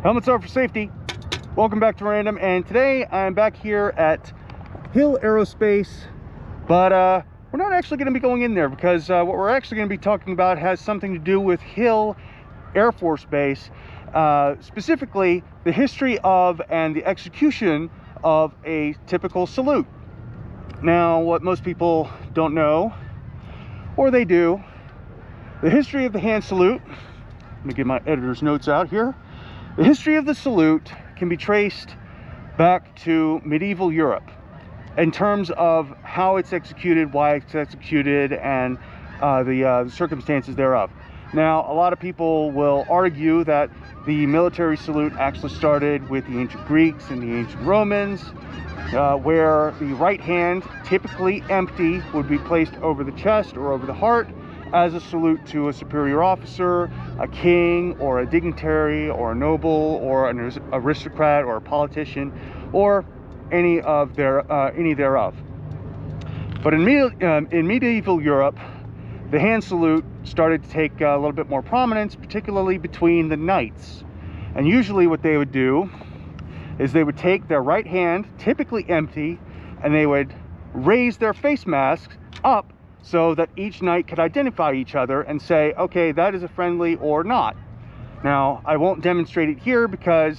Helmets are for safety. Welcome back to Random, and today I'm back here at Hill Aerospace, but we're not actually going to be going in there because what we're actually going to be talking about has something to do with Hill Air Force Base, specifically the history of and the execution of a typical salute. Now, what most people don't know, or they do, the history of the hand salute, let me get my editor's notes out here. The history of the salute can be traced back to medieval Europe in terms of how it's executed, why it's executed, and the circumstances thereof. Now, a lot of people will argue that the military salute actually started with the ancient Greeks and the ancient Romans, where the right hand, typically empty, would be placed over the chest or over the heart as a salute to a superior officer, a king, or a dignitary, or a noble, or an aristocrat, or a politician, or any thereof. But in medieval Europe, the hand salute started to take a little bit more prominence, particularly between the knights. And usually what they would do is they would take their right hand, typically empty, and they would raise their face masks up so that each knight could identify each other and say, okay, that is a friendly or not. Now, I won't demonstrate it here because,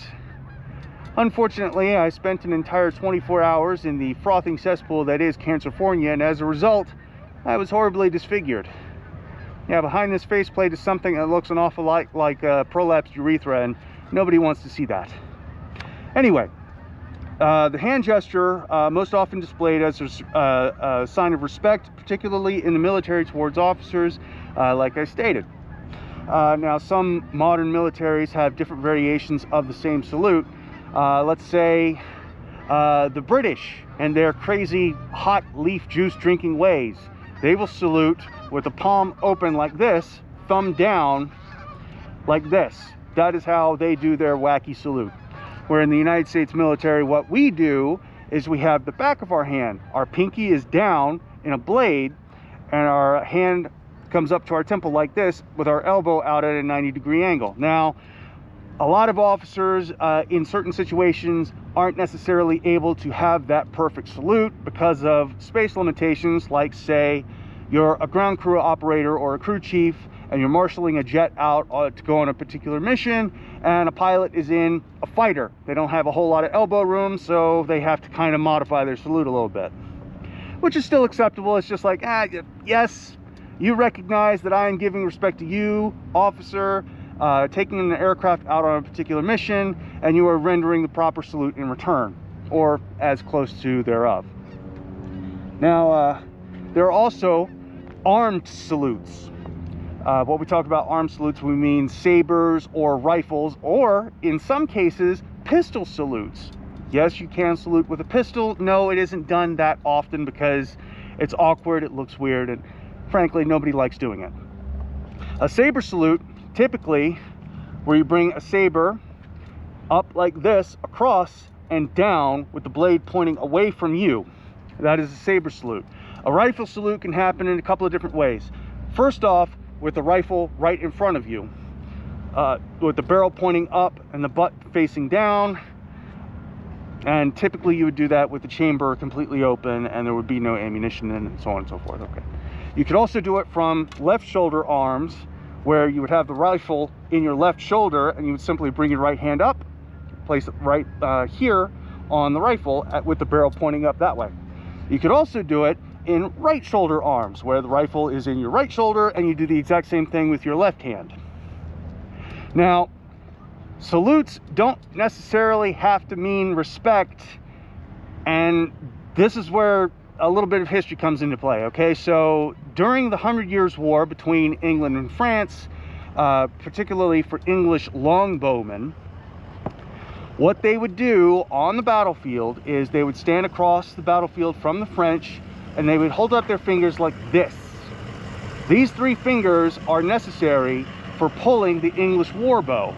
unfortunately, I spent an entire 24 hours in the frothing cesspool that is California, and as a result, I was horribly disfigured. Yeah, behind this faceplate is something that looks an awful lot like prolapsed urethra, and nobody wants to see that. Anyway, the hand gesture, most often displayed as a sign of respect, particularly in the military towards officers, like I stated. Now, some modern militaries have different variations of the same salute. Let's say the British and their crazy hot leaf juice drinking ways. They will salute with the palm open like this, thumb down like this. That is how they do their wacky salute. Where in the United States military, what we do is we have the back of our hand. Our pinky is down in a blade, and our hand comes up to our temple like this with our elbow out at a 90-degree angle. Now, a lot of officers in certain situations aren't necessarily able to have that perfect salute because of space limitations, like, say, you're a ground crew operator or a crew chief and you're marshaling a jet out to go on a particular mission, and a pilot is in a fighter. They don't have a whole lot of elbow room, so they have to kind of modify their salute a little bit, which is still acceptable. It's just like, yes, you recognize that I am giving respect to you, officer, taking an aircraft out on a particular mission, and you are rendering the proper salute in return, or as close to thereof. Now, there are also armed salutes. What we talk about armed salutes, we mean sabers or rifles, or in some cases, pistol salutes. Yes, you can salute with a pistol. No, it isn't done that often because it's awkward, it looks weird, and frankly, nobody likes doing it. A saber salute, typically, where you bring a saber up like this, across and down with the blade pointing away from you. That is a saber salute. A rifle salute can happen in a couple of different ways. First off, with the rifle right in front of you, with the barrel pointing up and the butt facing down. And typically you would do that with the chamber completely open and there would be no ammunition in it, and so on and so forth. Okay. You could also do it from left shoulder arms, where you would have the rifle in your left shoulder and you would simply bring your right hand up, place it right here on the rifle with the barrel pointing up that way. You could also do it in right shoulder arms, where the rifle is in your right shoulder and you do the exact same thing with your left hand. Now, salutes don't necessarily have to mean respect, and this is where a little bit of history comes into play. Okay, so during the 100 Years' War between England and France, particularly for English longbowmen, what they would do on the battlefield is they would stand across the battlefield from the French and they would hold up their fingers like this. These three fingers are necessary for pulling the English war bow.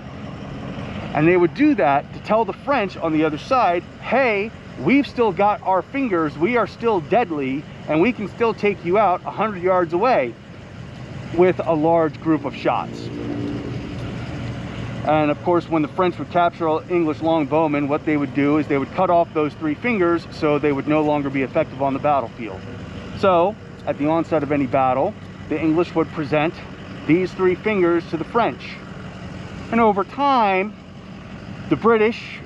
And they would do that to tell the French on the other side, hey, we've still got our fingers, we are still deadly, and we can still take you out 100 yards away with a large group of shots. And of course, when the French would capture English longbowmen, what they would do is they would cut off those 3 fingers so they would no longer be effective on the battlefield. So at the onset of any battle, the English would present these 3 fingers to the French. And over time, the British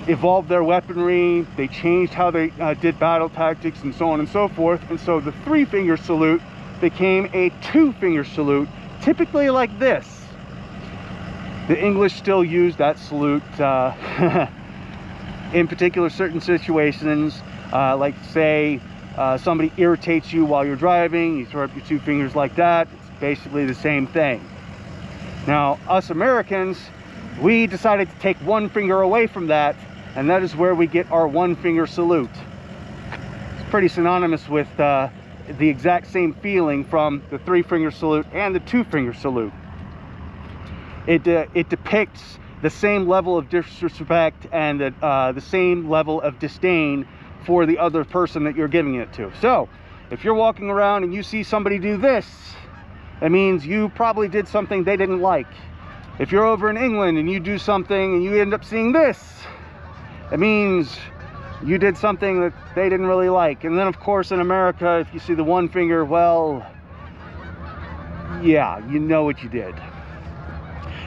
evolved their weaponry, they changed how they did battle tactics and so on and so forth, and so the 3-finger salute became a 2-finger salute, typically like this. The English still use that salute in particular certain situations, like say somebody irritates you while you're driving, you throw up your 2 fingers like that. It's basically the same thing. Now, us Americans, we decided to take 1 finger away from that, and that is where we get our 1-finger salute. It's pretty synonymous with the exact same feeling from the 3-finger salute and the 2-finger salute. It depicts the same level of disrespect and the same level of disdain for the other person that you're giving it to. So if you're walking around and you see somebody do this, that means you probably did something they didn't like. If you're over in England and you do something and you end up seeing this, it means you did something that they didn't really like. And then of course in America, if you see the 1 finger, well, yeah, you know what you did.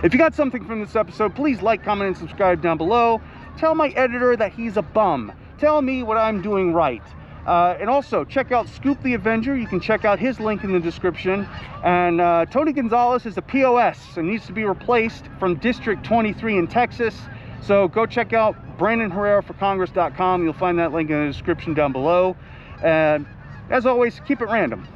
If you got something from this episode, please like, comment, and subscribe down below. Tell my editor that he's a bum. Tell me what I'm doing right. And also, check out Scoop the Avenger. You can check out his link in the description. And Tony Gonzalez is a POS and needs to be replaced from District 23 in Texas. So go check out brandonharerraforcongress.com. You'll find that link in the description down below. And as always, keep it random.